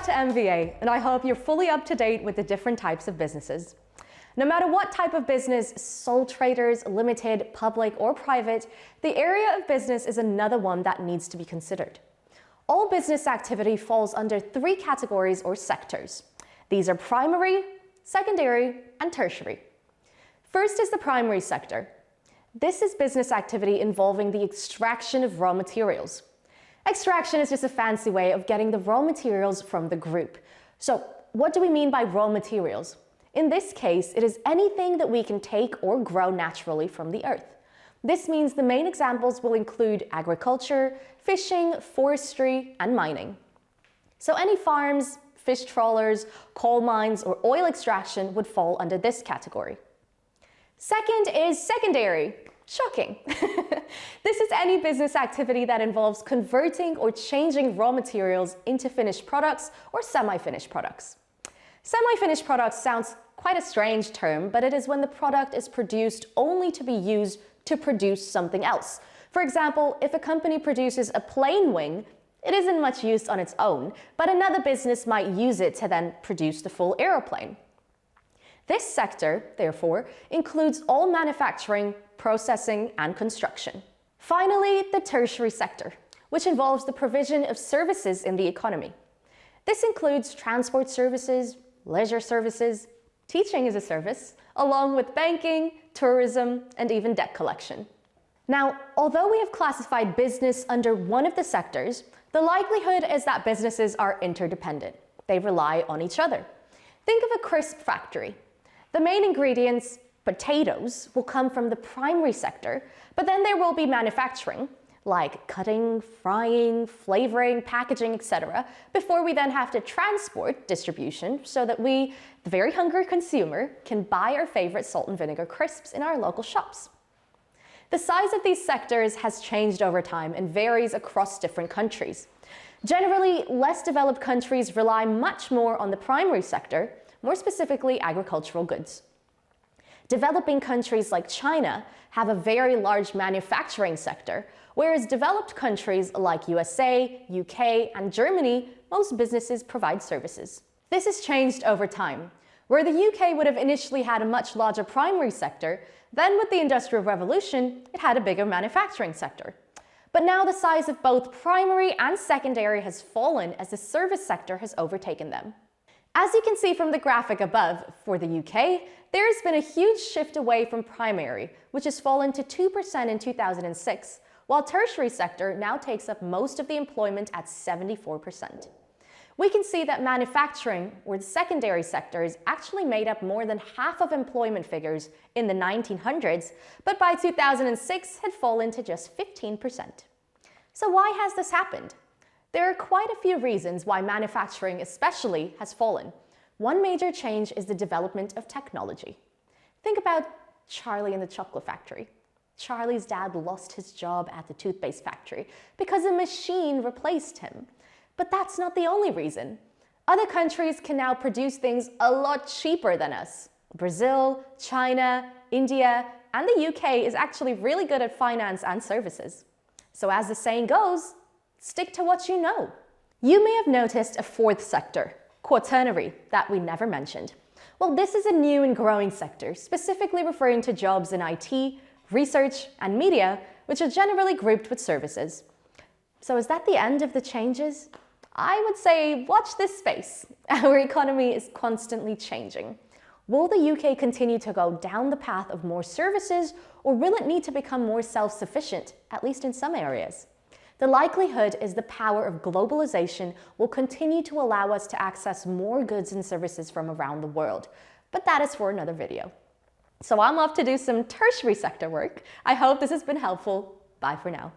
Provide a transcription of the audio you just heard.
back to MVA, and I hope you're fully up to date with the different types of businesses. No matter what type of business, sole traders, limited, public, or private, the area of business is another one that needs to be considered. All business activity falls under three categories or sectors. These are primary, secondary, and tertiary. First is the primary sector. This is business activity involving the extraction of raw materials. Extraction is just a fancy way of getting the raw materials from the group. So, what do we mean by raw materials? In this case, it is anything that we can take or grow naturally from the earth. This means the main examples will include agriculture, fishing, forestry, and mining. So any farms, fish trawlers, coal mines, or oil extraction would fall under this category. Second is secondary. Shocking. This is any business activity that involves converting or changing raw materials into finished products or semi-finished products. Semi-finished products sounds quite a strange term, but it is when the product is produced only to be used to produce something else. For example, if a company produces a plane wing, it isn't much use on its own, but another business might use it to then produce the full aeroplane. This sector, therefore, includes all manufacturing, processing, and construction. Finally, the tertiary sector, which involves the provision of services in the economy. This includes transport services, leisure services, teaching is a service, along with banking, tourism, and even debt collection. Now, although we have classified business under one of the sectors, the likelihood is that businesses are interdependent. They rely on each other. Think of a crisp factory. The main ingredients, potatoes, will come from the primary sector, but then there will be manufacturing, like cutting, frying, flavoring, packaging, etc., before we then have to transport distribution so that we, the very hungry consumer, can buy our favorite salt and vinegar crisps in our local shops. The size of these sectors has changed over time and varies across different countries. Generally, less developed countries rely much more on the primary sector, more specifically agricultural goods. Developing countries like China have a very large manufacturing sector, whereas developed countries like USA, UK, and Germany, most businesses provide services. This has changed over time. Where the UK would have initially had a much larger primary sector, then with the Industrial Revolution, it had a bigger manufacturing sector. But now the size of both primary and secondary has fallen as the service sector has overtaken them. As you can see from the graphic above, for the UK, there has been a huge shift away from primary, which has fallen to 2% in 2006, while tertiary sector now takes up most of the employment at 74%. We can see that manufacturing, or the secondary sectors, actually made up more than half of employment figures in the 1900s, but by 2006 had fallen to just 15%. So why has this happened? There are quite a few reasons why manufacturing especially has fallen. One major change is the development of technology. Think about Charlie in the chocolate factory. Charlie's dad lost his job at the toothpaste factory because a machine replaced him. But that's not the only reason. Other countries can now produce things a lot cheaper than us. Brazil, China, India, and the UK is actually really good at finance and services. So as the saying goes, stick to what you know. You may have noticed a fourth sector, quaternary, that we never mentioned. Well, this is a new and growing sector, specifically referring to jobs in IT, research, and media, which are generally grouped with services. So is that the end of the changes? I would say watch this space. Our economy is constantly changing. Will the UK continue to go down the path of more services, or will it need to become more self-sufficient, at least in some areas? The likelihood is the power of globalization will continue to allow us to access more goods and services from around the world, but that is for another video. So I'm off to do some tertiary sector work. I hope this has been helpful. Bye for now.